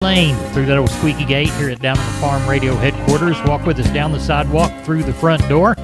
Lane through that old squeaky gate here at Down on the Farm Radio headquarters. Walk with us down the sidewalk through the front door,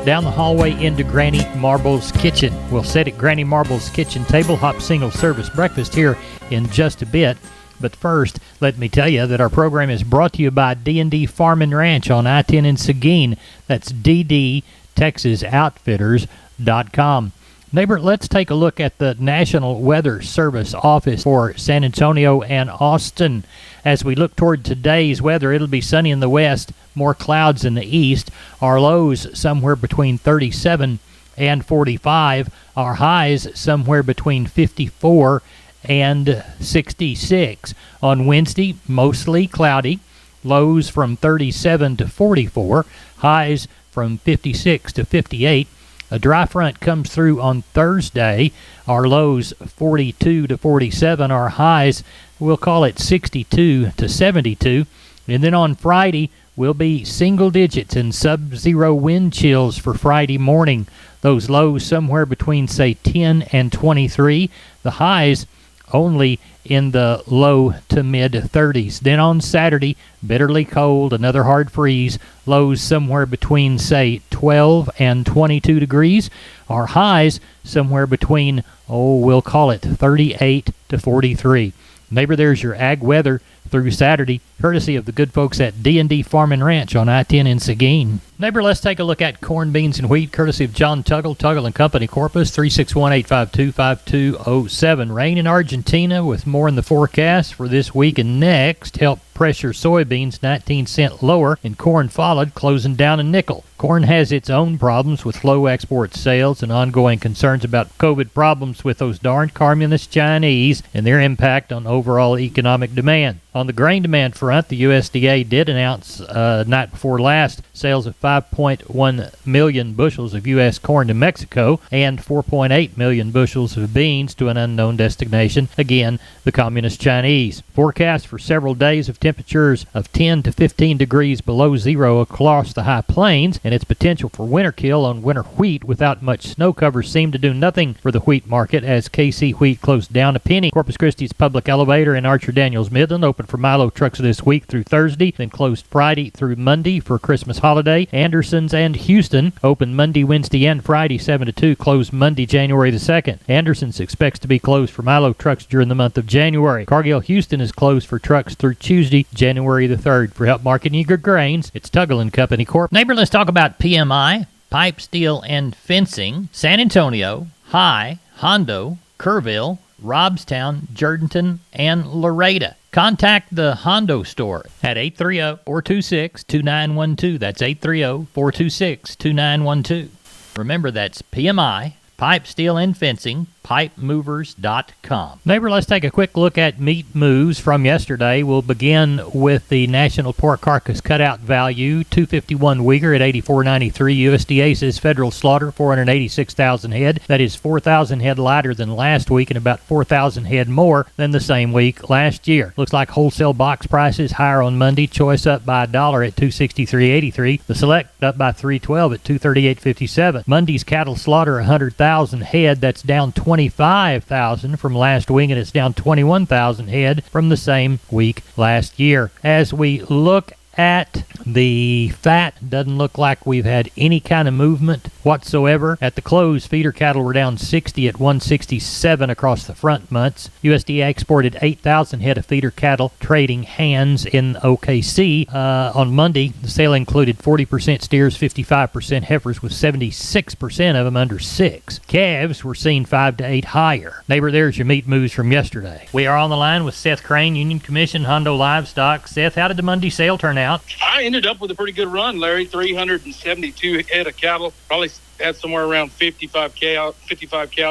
down the hallway into Granny Marble's kitchen. We'll sit at Granny Marble's kitchen table, hop single service breakfast here in just a bit. But first, let me tell you that our program is brought to you by D&D Farm and Ranch on I-10 in Seguin. That's ddtexasoutfitters.com. Neighbor, let's take a look at the National Weather Service office for San Antonio and Austin. As we look toward today's weather, it'll be sunny in the west, more clouds in the east. Our lows somewhere between 37 and 45. Our highs somewhere between 54 and 66. On Wednesday, mostly cloudy. Lows from 37 to 44. Highs from 56 to 58. A dry front comes through on Thursday. Our lows 42 to 47. Our highs, we'll call it 62 to 72. And then on Friday, we'll be single digits and sub-zero wind chills for Friday morning. Those lows somewhere between, say, 10 and 23. The highs only in the low to mid-30s. Then on Saturday, bitterly cold, another hard freeze. Lows somewhere between, say, 12 and 22 degrees. Our highs somewhere between, we'll call it 38 to 43. Neighbor, there's your ag weather through Saturday, courtesy of the good folks at D&D Farm and Ranch on I-10 in Seguin. Neighbor, let's take a look at corn, beans, and wheat, courtesy of John Tuggle, Tuggle & Company, Corpus, 361-852-5207. Rain in Argentina with more in the forecast for this week and next. Help pressure soybeans 19 cents lower, and corn followed, closing down a nickel. Corn has its own problems with low export sales and ongoing concerns about COVID problems with those darn communist Chinese and their impact on overall economic demand. On the grain demand front, the USDA did announce night before last sales of 5.1 million bushels of U.S. corn to Mexico and 4.8 million bushels of beans to an unknown destination, again, the communist Chinese. Forecast for several days of temperatures of 10 to 15 degrees below zero across the high plains, and its potential for winter kill on winter wheat without much snow cover seemed to do nothing for the wheat market as KC wheat closed down a penny. Corpus Christi's Public Elevator in Archer Daniels Midland opened for Milo trucks this week through Thursday, then closed Friday through Monday for Christmas holiday. Anderson's and Houston opened Monday, Wednesday, and Friday 7 to 2, closed Monday, January the 2nd. Anderson's expects to be closed for Milo trucks during the month of January. Cargill Houston is closed for trucks through Tuesday, January the 3rd. For help marketing your grains, it's Tuggle & Company Corp. Neighbor, let's talk about PMI, pipe, steel, and fencing. San Antonio, High, Hondo, Kerrville, Robstown, Jourdanton, and Laredo. Contact the Hondo store at 830-426-2912. That's 830-426-2912. Remember, that's PMI, pipe, steel, and fencing, pipemovers.com. Neighbor, let's take a quick look at meat moves from yesterday. We'll begin with the National Pork Carcass Cutout Value, 251 Uyghur at 84.93. USDA says federal slaughter 486,000 head. That is 4,000 head lighter than last week and about 4,000 head more than the same week last year. Looks like wholesale box prices higher on Monday. Choice up by $1 at 263.83. The select up by $3.12 at 238.57. Monday's cattle slaughter 100,000 head. That's down 25,000 from last week, and it's down 21,000 head from the same week last year. As we look at the fat, doesn't look like we've had any kind of movement whatsoever. At the close, feeder cattle were down 60 at 167 across the front months. USDA exported 8,000 head of feeder cattle trading hands in OKC. On Monday, the sale included 40% steers, 55% heifers, with 76% of them under 6. Calves were seen 5 to 8 higher. Neighbor, there's your meat moves from yesterday. We are on the line with Seth Crane, Union Commission, Hondo Livestock. Seth, how did the Monday sale turn out? I ended up with a pretty good run, Larry. 372 head of cattle. Probably had somewhere around 55 cows.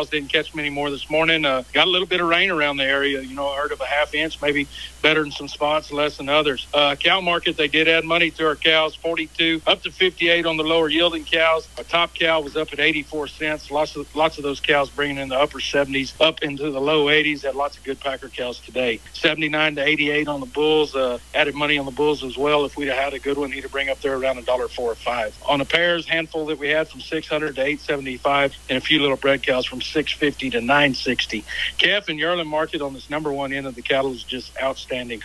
Didn't catch many more this morning. Got a little bit of rain around the area. I heard of a half inch, maybe better in some spots, less than others. Cow market, they did add money to our cows, 42 up to 58 on the lower yielding cows. Our top cow was up at 84 cents. Lots of those cows bringing in the upper 70s, up into the low 80s. Had lots of good packer cows today. 79 to 88 on the bulls. Added money on the bulls as well. If we'd have had a good one, he'd have bring up there around $1.04 or $1.05. On the pairs, handful that we had from 600 to 875, and a few little bred cows from 650 to 960. Calf and yearling market on this number one end of the cattle is just outstanding. outstanding.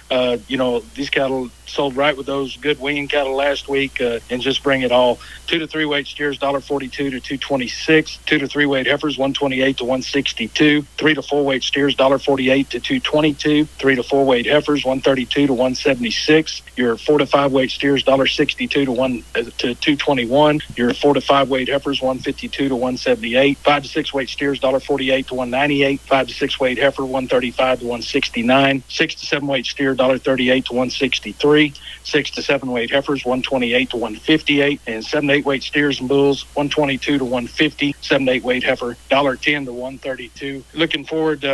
These cattle sold right with those good weaning cattle last week, and just bring it all. 2 to 3 weight steers $1.42 to $2.26. 2 to 3 weight heifers $1.28 to $1.62. 3 to 4 weight steers $1.48 to $2.22. 3 to 4 weight heifers $1.32 to $1.76. Your 4 to 5 weight steers $1.62 to $2.21. Your 4 to 5 weight heifers $1.52 to $1.78. 5 to 6 weight steers $1.48 to $1.98. 5 to 6 weight heifer $1.35 to $1.69. 6 to 7 weight steer $1.38 to $1.63. 6 to 7 weight heifers $1.28 to $1.58. And 7 to 8 weight steers and bulls $1.22 to $1.50. 7 to 8 weight heifer $1.10 to $1.32. Looking forward,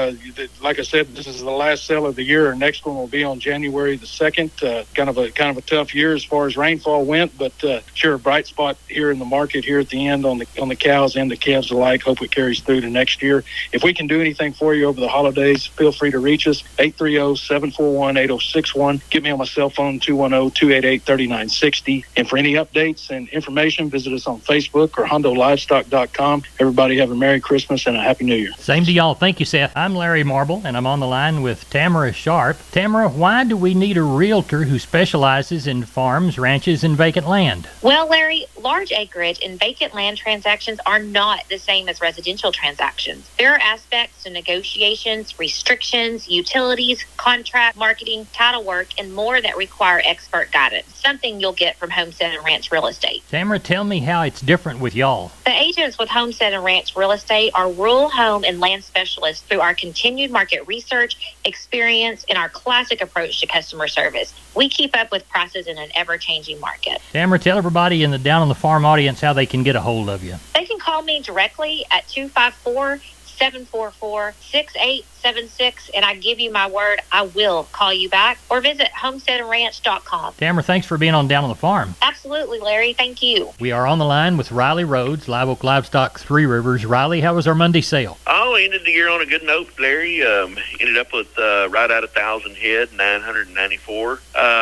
like I said, this is the last sale of the year. Our next one will be on January the 2nd. Kind of a tough year as far as rainfall went, but sure, a bright spot here in the market here at the end on the cows and the calves alike. Hope it carries through to next year. If we can do anything for you over the holidays, feel free to reach us 830-741-8061. Get me on my cell phone 210-288-3960. And for any updates and information, visit us on Facebook or HondoLivestock.com. Everybody have a Merry Christmas and a Happy New Year. Same to y'all. Thank you, Seth. I'm Larry Marble, and I'm on the line with Tamara Sharp. Tamara, why do we need a realtor who specializes in farms, ranches, and vacant land? Well, Larry, large acreage and vacant land transactions are not the same as residential transactions. There are aspects to negotiations, restrictions, utilities, contract, marketing, title work, and more that require expert guidance, something you'll get from Homestead and Ranch Real Estate. Tamara, tell me how it's different with y'all. The agents with Homestead and Ranch Real Estate are rural home and land specialists through our continued market research, experience, and our classic approach to customer service. We keep up with prices in an ever-changing market. Tamara, tell everybody in the Down on the Farm audience how they can get a hold of you. They can call me directly at 254-744-6876, and I give you my word, I will call you back, or visit homesteadandranch.com. Tamara, thanks for being on Down on the Farm. Absolutely, Larry. Thank you. We are on the line with Riley Rhodes, Live Oak Livestock, Three Rivers. Riley, how was our Monday sale? Oh, ended the year on a good note, Larry. Ended up with right at 1,000 head, 994.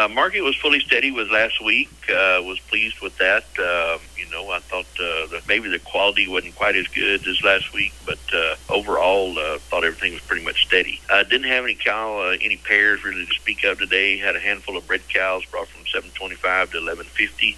Market was fully steady with last week. Was pleased with that. I thought maybe the quality wasn't quite as good as last week, but overall, thought everything was pretty much steady. Didn't have any any pairs really to speak of today. Had a handful of bred cows brought from 725 to 1150.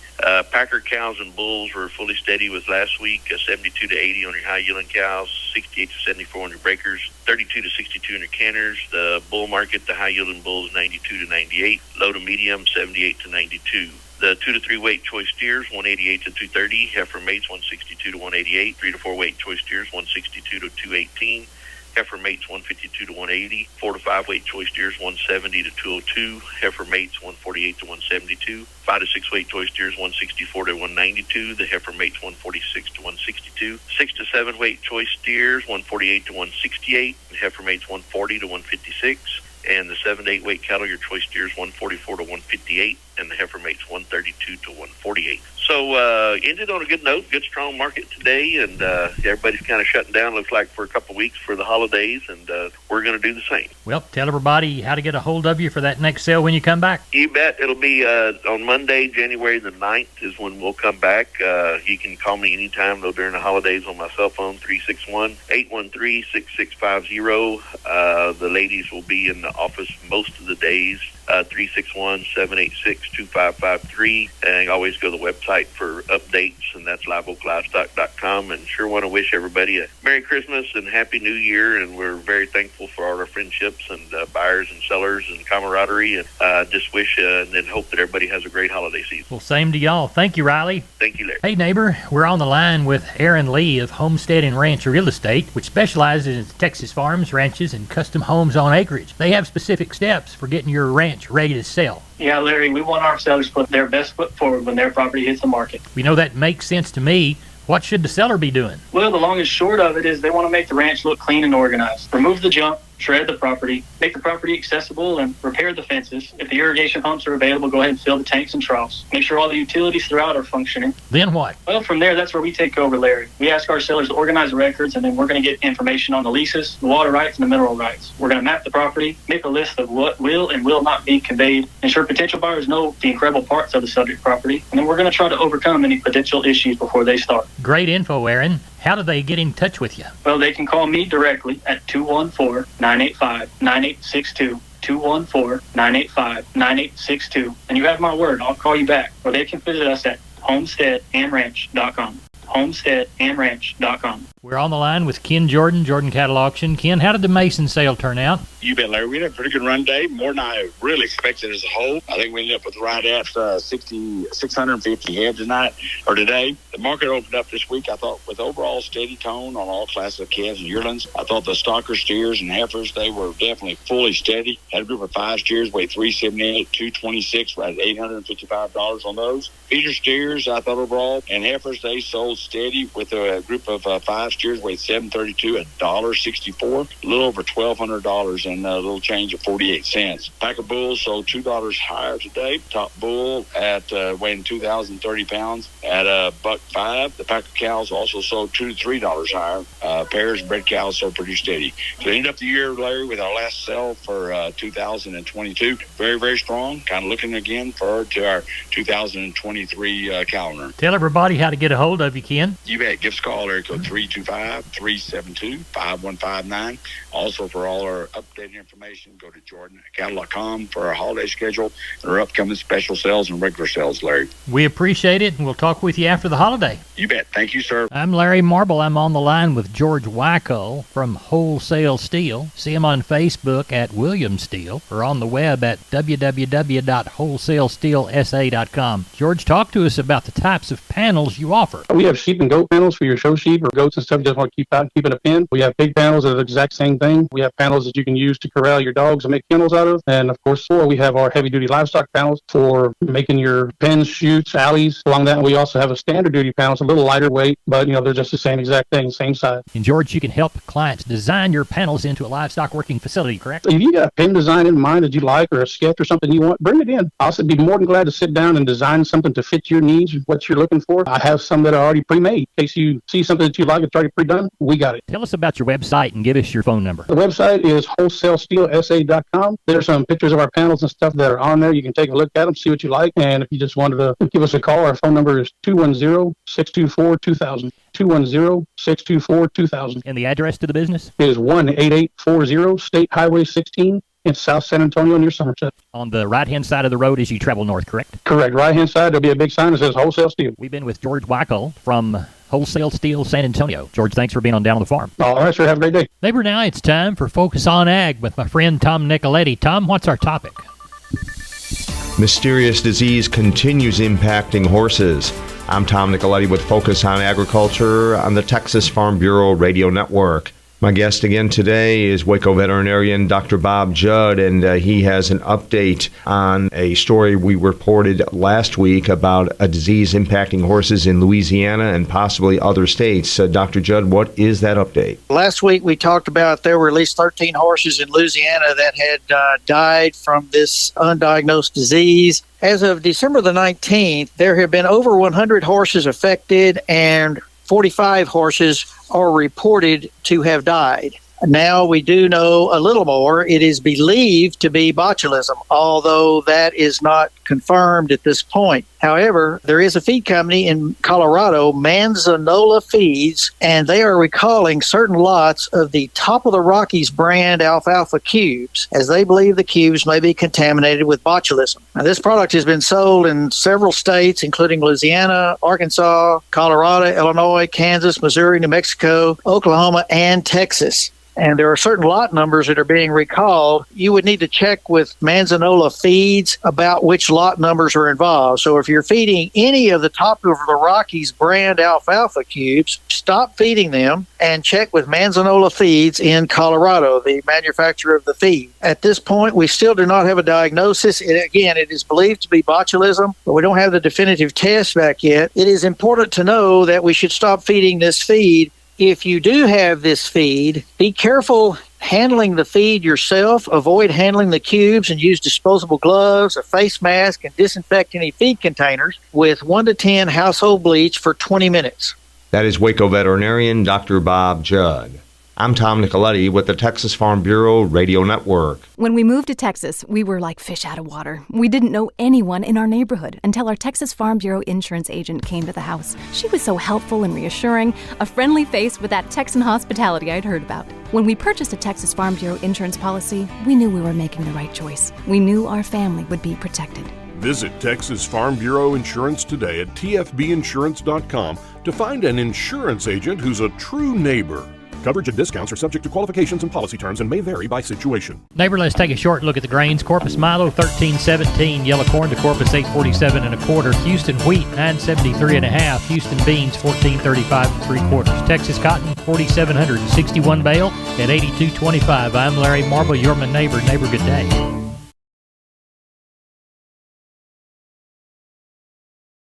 Packer cows and bulls were fully steady with last week. 72 to 80 on your high yielding cows, 68 to 74 on your breakers, 32 to 62 on your canners. The bull market, the high yielding bulls 92 to 98, low to medium 78 to 92. The 2 to 3 weight choice steers 188 to 230, heifer mates 162 to 188, 3 to 4 weight choice steers 162 to 218, heifer mates 152 to 180, 4 to 5 weight choice steers 170 to 202, heifer mates 148 to 172, 5 to 6 weight choice steers 164 to 192, the heifer mates 146 to 162, 6 to 7 weight choice steers 148 to 168, heifer mates 140 to 156, and the 7 to 8 weight cattle, your choice steers 144 to 158, and the heifer mates 132 to 148. So ended on a good note, good strong market today, and everybody's kind of shutting down, looks like, for a couple of weeks for the holidays, and we're going to do the same. Well, tell everybody how to get a hold of you for that next sale when you come back. You bet. It'll be on Monday, January the 9th is when we'll come back. You can call me anytime, though, during the holidays on my cell phone, 361-813-6650. The ladies will be in the office most of the days. 361-786-2553, and always go to the website for updates, and that's liveoaklivestock.com. And sure want to wish everybody a Merry Christmas and Happy New Year, and we're very thankful for all our friendships and buyers and sellers and camaraderie, and just wish and hope that everybody has a great holiday season. Well, same to y'all. Thank you, Riley. Thank you, Larry. Hey, neighbor, we're on the line with Aaron Lee of Homestead and Ranch Real Estate, which specializes in Texas farms, ranches, and custom homes on acreage. They have specific steps for getting your ranch ready to sell. Yeah, Larry, we want our sellers to put their best foot forward when their property hits the market. We know that makes sense to me. What should the seller be doing? Well, the long and short of it is they want to make the ranch look clean and organized. Remove the junk, shred the property, make the property accessible, and repair the fences. If the irrigation pumps are available, go ahead and fill the tanks and troughs. Make sure all the utilities throughout are functioning. Then what? Well, from there, that's where we take over, Larry. We ask our sellers to organize the records, and then we're going to get information on the leases, the water rights, and the mineral rights. We're going to map the property, make a list of what will and will not be conveyed, ensure potential buyers know the incredible parts of the subject property, and then we're going to try to overcome any potential issues before they start. Great info, Aaron. How do they get in touch with you? Well, they can call me directly at 214-985-9862. 214-985-9862. And you have my word, I'll call you back. Or they can visit us at homesteadandranch.com. homesteadandranch.com. We're on the line with Ken Jordan, Jordan Cattle Auction. Ken, how did the Mason sale turn out? You bet, Larry. We had a pretty good run day, more than I really expected as a whole. I think we ended up with right at 650 head today. The market opened up this week, I thought, with overall steady tone on all classes of calves and yearlings. I thought the stocker steers and heifers, they were definitely fully steady. Had a group of 5 steers, weighed 378, 226, right at $855 on those. Feeder steers, I thought overall, and heifers, they sold steady with a group of 5 steers, weighed 732 at $1.64, a little over $1,200 and a little change of 48 cents. Pack of bulls sold $2 higher today. Top bull at weighing 2,030 pounds at $1.05. The pack of cows also sold $2 to $3 higher. Pairs and bred cows sold pretty steady. So we ended up the year, Larry, with our last sale for 2022. Very, very strong. Kind of looking again forward to our 2023 calendar. Tell everybody how to get a hold of you, Ken. You bet. Give us a call, area code 325-372-5159. Also, for all our updated information, go to jordancattle.com for our holiday schedule and our upcoming special sales and regular sales, Larry. We appreciate it, and we'll talk with you after the holiday. You bet. Thank you, sir. I'm Larry Marble. I'm on the line with George Wyckoll from Wholesale Steel. See him on Facebook at William Steel or on the web at www.wholesalesteelsa.com. George, talk to us about the types of panels you offer. We have sheep and goat panels for your show sheep or goats and stuff you just want to keep in a pen. We have pig panels that are the exact same thing. We have panels that you can use to corral your dogs and make kennels out of. And of course, we have our heavy duty livestock panels for making your pens, chutes, alleys. Along that, we also have a standard duty panel. It's a little lighter weight, but they're just the same exact thing, same size. And George, you can help clients design your panels into a livestock working facility, correct? If you got a pen design in mind that you like or a sketch or something you want, bring it in. I'll be more than glad to sit down and design something to fit your needs, what you're looking for. I have some that are already pre-made. In case you see something that you like, it's already pre-done, we got it. Tell us about your website and give us your phone number. The website is wholesalesteelsa.com. There's some pictures of our panels and stuff that are on there. You can take a look at them, see what you like. And if you just wanted to give us a call, our phone number is 210-624-2000. 210-624-2000. And the address to the business? It is 18840 State Highway 16 in South San Antonio near Somerset. On the right-hand side of the road as you travel north, correct? Correct. Right-hand side, there'll be a big sign that says Wholesale Steel. We've been with George Wyckoll from Wholesale Steel San Antonio. George, thanks for being on Down on the Farm. All right, sir. Have a great day. Neighbor, now it's time for Focus on Ag with my friend Tom Nicoletti. Tom, what's our topic? Mysterious disease continues impacting horses. I'm Tom Nicoletti with Focus on Agriculture on the Texas Farm Bureau Radio Network. My guest again today is Waco veterinarian Dr. Bob Judd, and he has an update on a story we reported last week about a disease impacting horses in Louisiana and possibly other states. Dr. Judd, what is that update? Last week we talked about there were at least 13 horses in Louisiana that had died from this undiagnosed disease. As of December the 19th, there have been over 100 horses affected and 45 horses are reported to have died. Now we do know a little more. It is believed to be botulism, although that is not confirmed at this point. However, there is a feed company in Colorado, Manzanola Feeds, and they are recalling certain lots of the Top of the Rockies brand alfalfa cubes, as they believe the cubes may be contaminated with botulism. Now, this product has been sold in several states, including Louisiana, Arkansas, Colorado, Illinois, Kansas, Missouri, New Mexico, Oklahoma, and Texas. And there are certain lot numbers that are being recalled. You would need to check with Manzanola Feeds about which lot numbers are involved. So if you're feeding any of the Top of the Rockies brand alfalfa cubes, stop feeding them and check with Manzanola Feeds in Colorado, the manufacturer of the feed. At this point, we still do not have a diagnosis. And again, it is believed to be botulism, but we don't have the definitive test back yet. It is important to know that we should stop feeding this feed. If you do have this feed, be careful handling the feed yourself. Avoid handling the cubes and use disposable gloves, a face mask, and disinfect any feed containers with 1 to 10 household bleach for 20 minutes. That is Waco veterinarian Dr. Bob Judd. I'm Tom Nicoletti with the Texas Farm Bureau Radio Network. When we moved to Texas, we were like fish out of water. We didn't know anyone in our neighborhood until our Texas Farm Bureau insurance agent came to the house. She was so helpful and reassuring, a friendly face with that Texan hospitality I'd heard about. When we purchased a Texas Farm Bureau insurance policy, we knew we were making the right choice. We knew our family would be protected. Visit Texas Farm Bureau Insurance today at tfbinsurance.com to find an insurance agent who's a true neighbor. Coverage and discounts are subject to qualifications and policy terms and may vary by situation. Neighbor, let's take a short look at the grains. Corpus Milo 13.17, yellow corn to Corpus 8.47 1/4, Houston wheat 9.73 1/2, Houston beans 14.35 3/4, Texas cotton 4,761 bale at 82.25. I'm Larry Marble, you're my neighbor. Neighbor, good day.